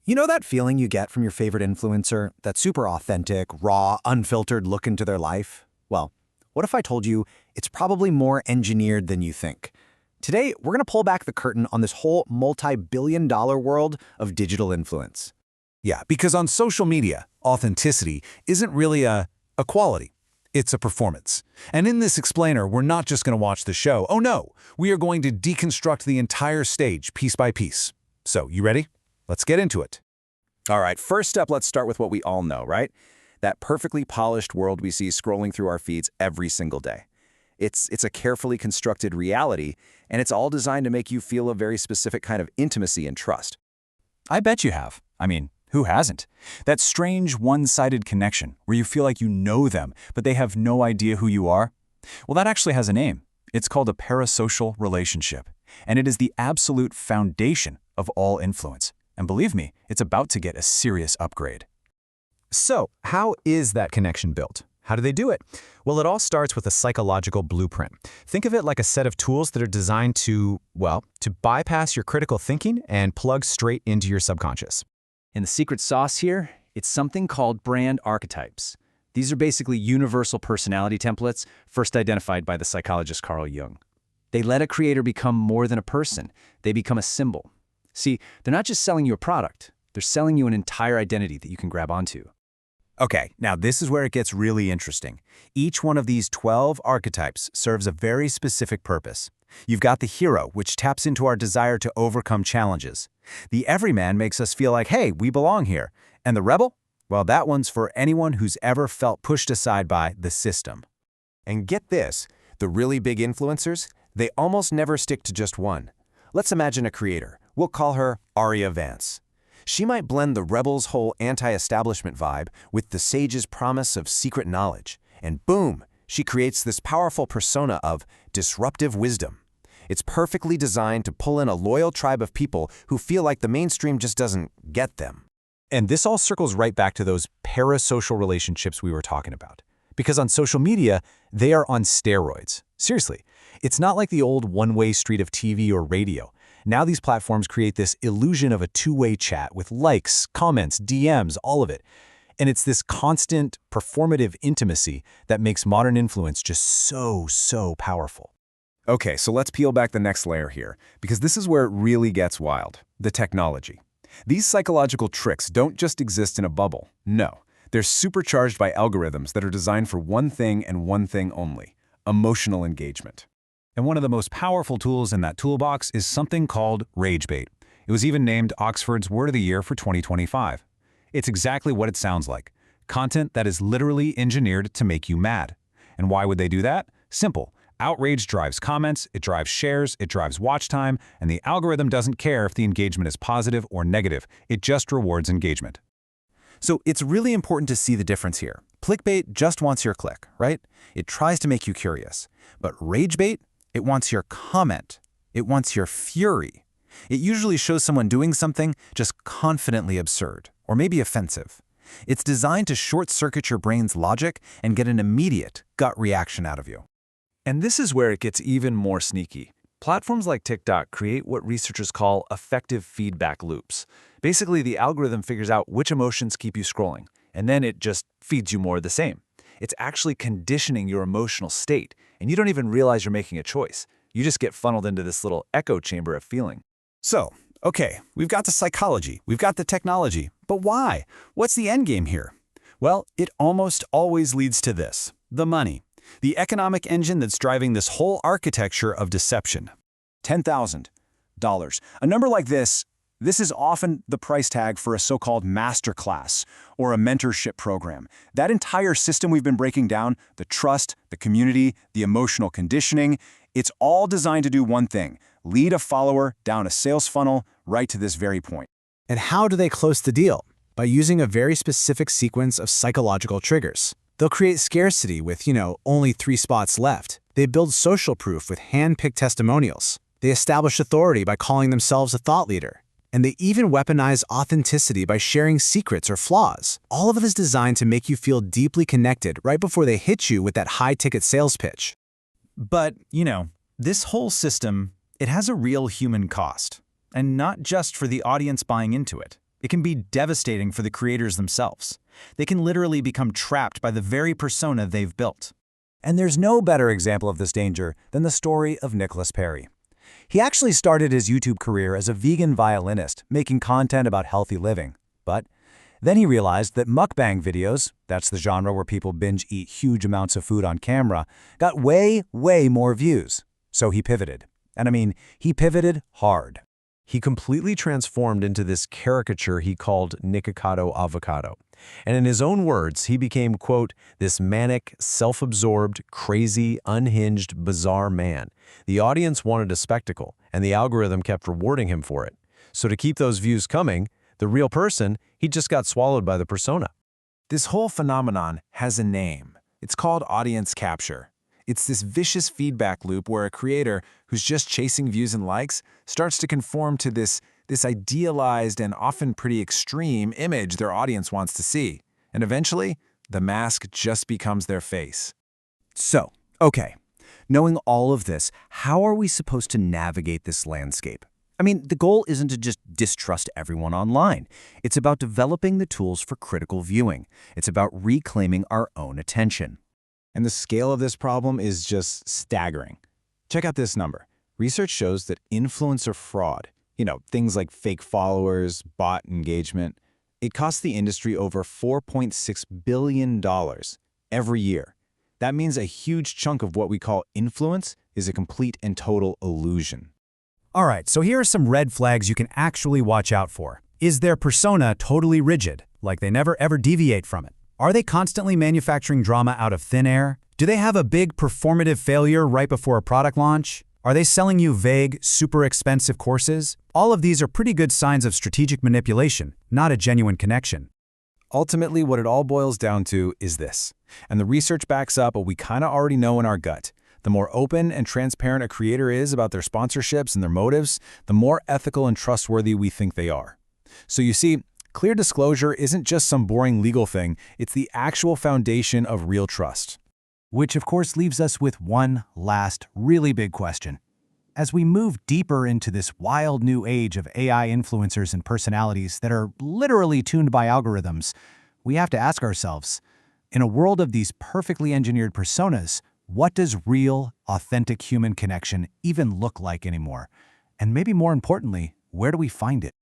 You know that feeling you get from your favorite influencer? That super authentic, raw, unfiltered look into their life? Well, what if I told you it's probably more engineered than you think? Today, we're going to pull back the curtain on this whole multi-billion-dollar world of digital influence. Yeah, because on social media, authenticity isn't really a quality. It's a performance. And in this explainer, we're not just going to watch the show. Oh no, we are going to deconstruct the entire stage piece by piece. So, you ready? Let's get into it. All right, first up, let's start with what we all know, right? That perfectly polished world we see scrolling through our feeds every single day. It's a carefully constructed reality, and it's all designed to make you feel a very specific kind of intimacy and trust. I bet you have. I mean, who hasn't? That strange one-sided connection where you feel like you know them, but they have no idea who you are. Well, that actually has a name. It's called a parasocial relationship, and it is the absolute foundation of all influence. And believe me, it's about to get a serious upgrade. So, how is that connection built? How do they do it? Well, it all starts with a psychological blueprint. Think of it like a set of tools that are designed to bypass your critical thinking and plug straight into your subconscious. And the secret sauce here, it's something called brand archetypes. These are basically universal personality templates, first identified by the psychologist Carl Jung. They let a creator become more than a person. They become a symbol. See, they're not just selling you a product. They're selling you an entire identity that you can grab onto. Okay, now this is where it gets really interesting. Each one of these 12 archetypes serves a very specific purpose. You've got the hero, which taps into our desire to overcome challenges. The everyman makes us feel like, hey, we belong here. And the rebel? Well, that one's for anyone who's ever felt pushed aside by the system. And get this, the really big influencers, they almost never stick to just one. Let's imagine a creator. We'll call her Aria Vance. She might blend the rebel's whole anti-establishment vibe with the sage's promise of secret knowledge. And boom, she creates this powerful persona of disruptive wisdom. It's perfectly designed to pull in a loyal tribe of people who feel like the mainstream just doesn't get them. And this all circles right back to those parasocial relationships we were talking about. Because on social media, they are on steroids. Seriously, it's not like the old one-way street of TV or radio. Now these platforms create this illusion of a two-way chat with likes, comments, DMs, all of it. And it's this constant, performative intimacy that makes modern influence just so powerful. Okay, so let's peel back the next layer here, because this is where it really gets wild, the technology. These psychological tricks don't just exist in a bubble. No, they're supercharged by algorithms that are designed for one thing and one thing only: emotional engagement. And one of the most powerful tools in that toolbox is something called rage bait. It was even named Oxford's Word of the Year for 2025. It's exactly what it sounds like: content that is literally engineered to make you mad. And why would they do that? Simple. Outrage drives comments, it drives shares, it drives watch time, and the algorithm doesn't care if the engagement is positive or negative. It just rewards engagement. So it's really important to see the difference here. Clickbait just wants your click, right? It tries to make you curious. But rage bait, it wants your comment. It wants your fury. It usually shows someone doing something just confidently absurd, or maybe offensive. It's designed to short-circuit your brain's logic and get an immediate gut reaction out of you. And this is where it gets even more sneaky. Platforms like TikTok create what researchers call affective feedback loops. Basically, the algorithm figures out which emotions keep you scrolling, and then it just feeds you more of the same. It's actually conditioning your emotional state, and you don't even realize you're making a choice. You just get funneled into this little echo chamber of feeling. So, okay, we've got the psychology, we've got the technology, but why? What's the end game here? Well, it almost always leads to this: the money. The economic engine that's driving this whole architecture of deception. $10,000. A number like this is often the price tag for a so-called masterclass or a mentorship program. That entire system we've been breaking down, the trust, the community, the emotional conditioning, it's all designed to do one thing: lead a follower down a sales funnel right to this very point. And how do they close the deal? By using a very specific sequence of psychological triggers. They'll create scarcity with, only 3 spots left. They build social proof with hand-picked testimonials. They establish authority by calling themselves a thought leader. And they even weaponize authenticity by sharing secrets or flaws. All of it is designed to make you feel deeply connected right before they hit you with that high-ticket sales pitch. But, this whole system, it has a real human cost. And not just for the audience buying into it. It can be devastating for the creators themselves. They can literally become trapped by the very persona they've built. And there's no better example of this danger than the story of Nicholas Perry. He actually started his YouTube career as a vegan violinist, making content about healthy living. But then he realized that mukbang videos, that's the genre where people binge eat huge amounts of food on camera, got way more views. So he pivoted. And I mean, he pivoted hard. He completely transformed into this caricature he called Nikocado Avocado. And in his own words, he became, quote, this manic, self-absorbed, crazy, unhinged, bizarre man. The audience wanted a spectacle, and the algorithm kept rewarding him for it. So to keep those views coming, the real person, he just got swallowed by the persona. This whole phenomenon has a name. It's called audience capture. It's this vicious feedback loop where a creator who's just chasing views and likes starts to conform to this idealized and often pretty extreme image their audience wants to see. And eventually, the mask just becomes their face. So, okay, knowing all of this, how are we supposed to navigate this landscape? I mean, the goal isn't to just distrust everyone online. It's about developing the tools for critical viewing. It's about reclaiming our own attention. And the scale of this problem is just staggering. Check out this number. Research shows that influencer fraud, things like fake followers, bot engagement, it costs the industry over $4.6 billion every year. That means a huge chunk of what we call influence is a complete and total illusion. All right, so here are some red flags you can actually watch out for. Is their persona totally rigid, like they never ever deviate from it? Are they constantly manufacturing drama out of thin air? Do they have a big performative failure right before a product launch? Are they selling you vague, super expensive courses? All of these are pretty good signs of strategic manipulation, not a genuine connection. Ultimately, what it all boils down to is this, and the research backs up what we kind of already know in our gut. The more open and transparent a creator is about their sponsorships and their motives, the more ethical and trustworthy we think they are. So you see, clear disclosure isn't just some boring legal thing, it's the actual foundation of real trust. Which of course leaves us with one last really big question. As we move deeper into this wild new age of AI influencers and personalities that are literally tuned by algorithms, we have to ask ourselves, in a world of these perfectly engineered personas, what does real, authentic human connection even look like anymore? And maybe more importantly, where do we find it?